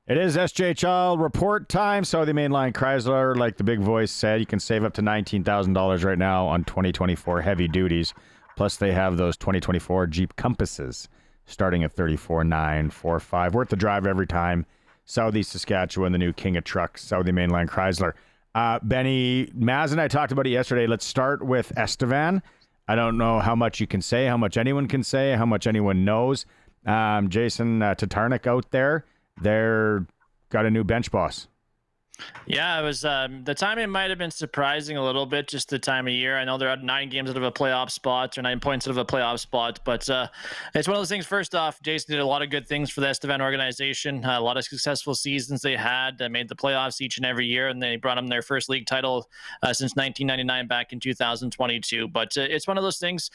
It is SJHL report time. So the mainline Chrysler, like the big voice said, you can save up to $19,000 right now on 2024 heavy duties. Plus, they have those 2024 Jeep Compasses starting at $34,945. Worth the drive every time. Southeast Saskatchewan, the new king of trucks, Southern Mainline Chrysler. Benny, Maz and I talked about it yesterday. Let's start with Estevan. I don't know how much you can say, how much anyone can say, how much anyone knows. Jason Tatarnik out there. They're got a new bench boss. Yeah, it was the timing might have been surprising a little bit, just the time of year. I know they're at 9 games out of a playoff spot or 9 points out of a playoff spot, but it's one of those things. First off, Jason did a lot of good things for the Estevan organization. A lot of successful seasons they had. They made the playoffs each and every year, and they brought them their first league title since 1999 back in 2022. But it's one of those things.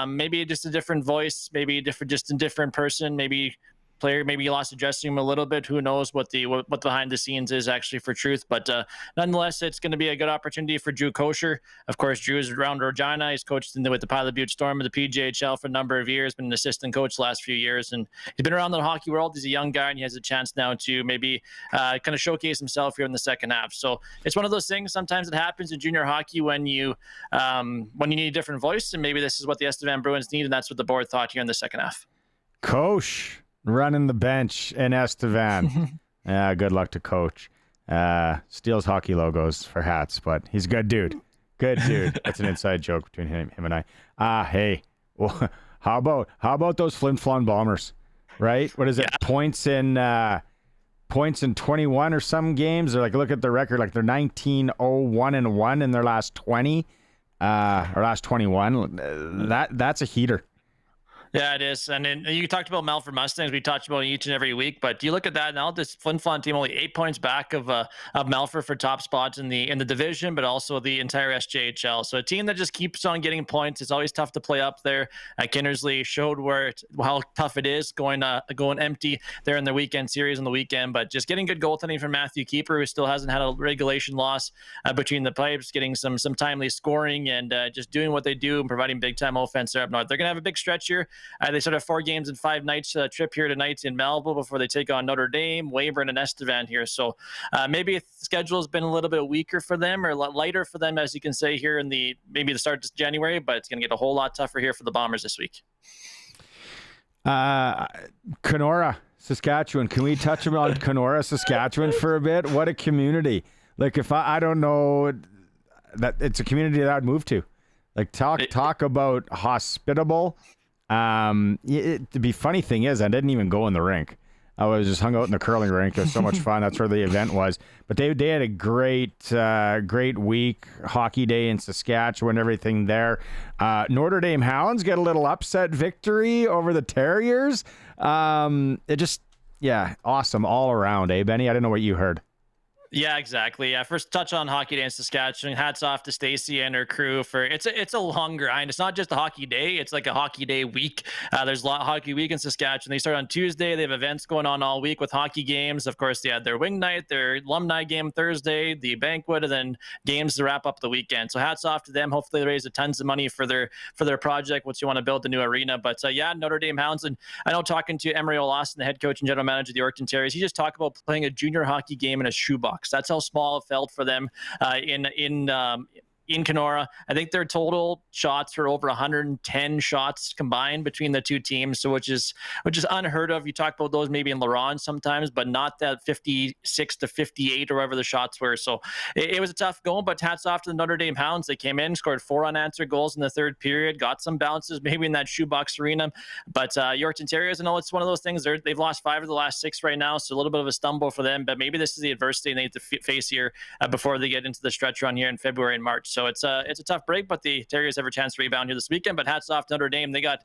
Maybe just a different voice, maybe just a different person, maybe player maybe he lost the dressing room a little bit. Who knows what behind the scenes is actually for truth, but nonetheless, it's going to be a good opportunity for Drew Kosher. Of course, Drew is around Regina. He's coached with the Pilot Butte Storm of the PJHL for a number of years, been an assistant coach the last few years, and he's been around the hockey world. He's a young guy, and he has a chance now to maybe kind of showcase himself here in the second half. So it's one of those things. Sometimes it happens in junior hockey when you need a different voice, and maybe this is what the Estevan Bruins need, and that's what the board thought here in the second half. Coach running the bench in Estevan. Good luck to Coach. Steals hockey logos for hats, but he's a good dude. Good dude. That's an inside joke between him and I. Hey, well, how about those Flin Flon Bombers? Right? What is it? Yeah. Points in 21 or some games. They're like, look at the record. Like they're 19-0-1-1 in their last 20 or last 21. That's a heater. Yeah, it is. And then you talked about Melford Mustangs. We talked about each and every week, but you look at that now, this Flin Flon team only 8 points back of Melford for top spots in the division, but also the entire SJHL. So a team that just keeps on getting points. It's always tough to play up there. Kinnersley showed how tough it is going empty there in the weekend series on the weekend, but just getting good goaltending from Matthew Keeper, who still hasn't had a regulation loss between the pipes, getting some timely scoring and just doing what they do and providing big time offense there up north. They're going to have a big stretch here. They sort of 4 games in 5 nights trip here tonight in Melville before they take on Notre Dame, Weyburn, and Estevan here. So maybe the schedule has been a little bit weaker for them or lighter for them, as you can say here in maybe the start of January, but it's going to get a whole lot tougher here for the Bombers this week. Kenora, Saskatchewan. Can we touch on Kenora, Saskatchewan for a bit? What a community. Like if I don't know that it's a community that I'd move to. Like talk about hospitable. The funny thing is, I didn't even go in the rink. I was just hung out in the curling rink. It was so much fun. That's where the event was. But they had a great week. Hockey day in Saskatchewan, everything there. Notre Dame Hounds get a little upset victory over the Terriers. Awesome all around, Benny? I don't know what you heard. Yeah, exactly. First touch on Hockey Day in Saskatchewan. Hats off to Stacy and her crew for it's a long grind. It's not just a hockey day; it's like a hockey day week. There's a lot of hockey week in Saskatchewan. They start on Tuesday. They have events going on all week with hockey games. Of course, they had their wing night, their alumni game Thursday, the banquet, and then games to wrap up the weekend. So hats off to them. Hopefully, they raise tons of money for their project, which you want to build the new arena. But Notre Dame Hounds, and I know talking to Emery Olason, the head coach and general manager of the Yorkton Terriers, he just talked about playing a junior hockey game in a shoebox. That's how small it felt for them in Kenora. I think their total shots were over 110 shots combined between the two teams, so which is unheard of. You talk about those maybe in Laurent sometimes, but not that 56 to 58 or whatever the shots were. So it was a tough going, but hats off to the Notre Dame Hounds. They came in, scored 4 unanswered goals in the third period, got some bounces maybe in that shoebox arena. But Yorkton Terriers, I know it's one of those things. They've lost 5 of the last 6 right now, so a little bit of a stumble for them. But maybe this is the adversity they need to face here before they get into the stretch run here in February and March. So it's a tough break, but the Terriers have a chance to rebound here this weekend. But hats off to Notre Dame. They got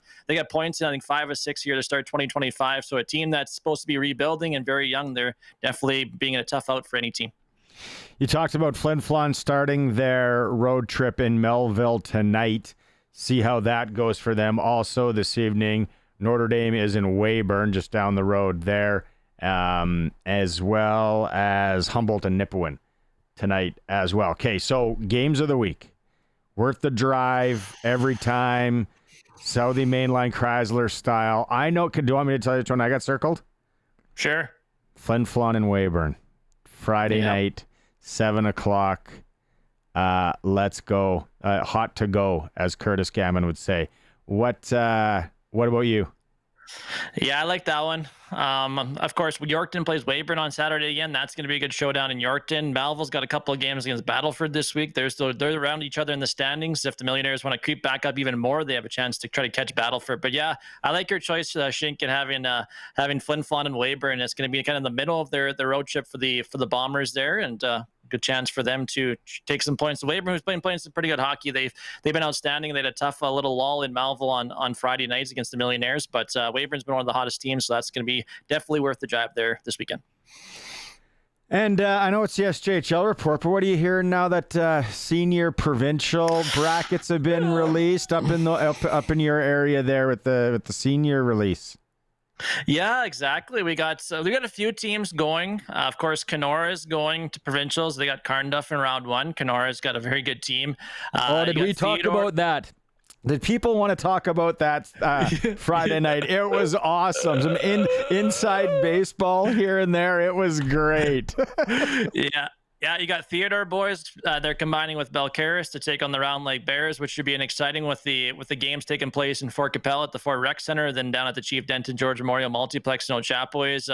points in, I think, 5 or 6 here to start 2025. So a team that's supposed to be rebuilding and very young, they're definitely being a tough out for any team. You talked about Flin Flon starting their road trip in Melville tonight. See how that goes for them. Also this evening, Notre Dame is in Weyburn, just down the road there, as well as Humboldt and Nipawin tonight as well. Okay, so games of the week. Worth the drive every time. Southern Mainline Chrysler style. I know. Do you want me to tell you which one I got circled? Sure. Flin Flon and Weyburn. Friday night, 7 o'clock. Let's go. Hot to go, as Curtis Gammon would say. What about you? Yeah, I like that one. Of course, Yorkton plays Weyburn on Saturday again. That's going to be a good showdown in Yorkton. Melville's got a couple of games against Battleford this week. They're around each other in the standings. If the Millionaires want to creep back up even more, they have a chance to try to catch Battleford. But yeah, I like your choice, Shink, and having Flin Flon and Weyburn. It's going to be kind of in the middle of their road trip for the Bombers there, and good chance for them to take some points. Weyburn, who's playing some pretty good hockey, they've been outstanding. They had a tough little lull in Melville on Friday nights against the Millionaires, but Weyburn's been one of the hottest teams, so that's going to be definitely worth the drive there this weekend. And I know it's the SJHL report, but what are you hearing now that senior provincial brackets have been released up in your area there with the senior release? Yeah, exactly. We got a few teams going. Of course, Kenora is going to provincials. They got Carnduff in round one. Kenora's got a very good team. Did we talk about that? Did people want to talk about that Friday night? It was awesome. Some inside baseball here and there. It was great. Yeah, you got Theodore boys. They're combining with Belcaris to take on the Round Lake Bears, which should be an exciting with the games taking place in Fort Capel at the Fort Rec Center, then down at the Chief Denton George Memorial Multiplex in Ochapowace.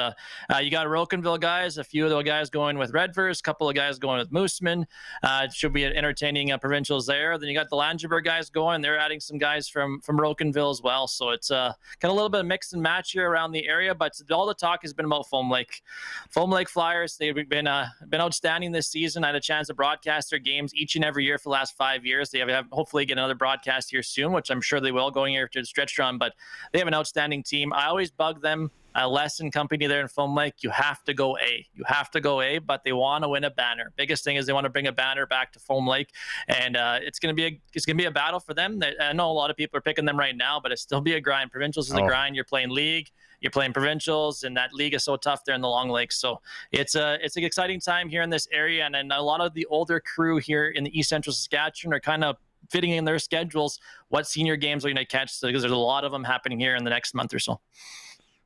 You got Rocanville guys, a few of the guys going with Redvers, a couple of guys going with Mooseman. It should be entertaining provincials there. Then you got the Langenberg guys going. They're adding some guys from Rocanville as well. So it's kind of a little bit of mix and match here around the area, but all the talk has been about Foam Lake. Foam Lake Flyers, they've been outstanding this season. I had a chance to broadcast their games each and every year for the last 5 years. They have hopefully get another broadcast here soon, which I'm sure they will going here to the stretch run, but they have an outstanding team. I always bug them. Les and company there in Foam Lake, you have to go A. You have to go A, but they want to win a banner. Biggest thing is they want to bring a banner back to Foam Lake, and it's gonna be a battle for them. I know a lot of people are picking them right now, but it's still be a grind. Provincials is a grind. You're playing league, you're playing provincials, and that league is so tough there in the Long Lake. So it's an exciting time here in this area, and a lot of the older crew here in the East Central Saskatchewan are kind of fitting in their schedules what senior games are going to catch, because there's a lot of them happening here in the next month or so.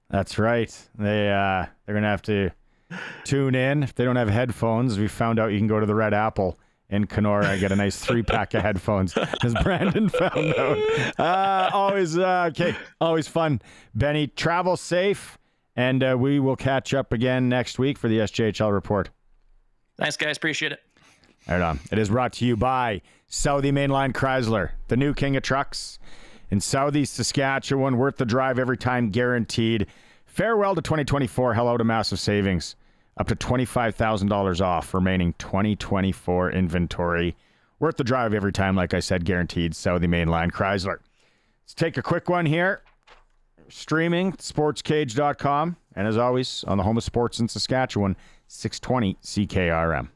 That's right. They're going to have to tune in. If they don't have headphones, we found out you can go to the Red Apple in Kenora and get a nice 3-pack of headphones, as Brandon found out. Always fun. Benny, travel safe, and we will catch up again next week for the SJHL report. Thanks, guys. Appreciate it. Right on. It is brought to you by Southie Mainline Chrysler, the new king of trucks. In Southeast Saskatchewan, worth the drive every time, guaranteed. Farewell to 2024. Hello to massive savings. Up to $25,000 off remaining 2024 inventory. Worth the drive every time, like I said, guaranteed. Southie Mainline Chrysler. Let's take a quick one here. Streaming, sportscage.com. And as always, on the home of sports in Saskatchewan, 620 CKRM.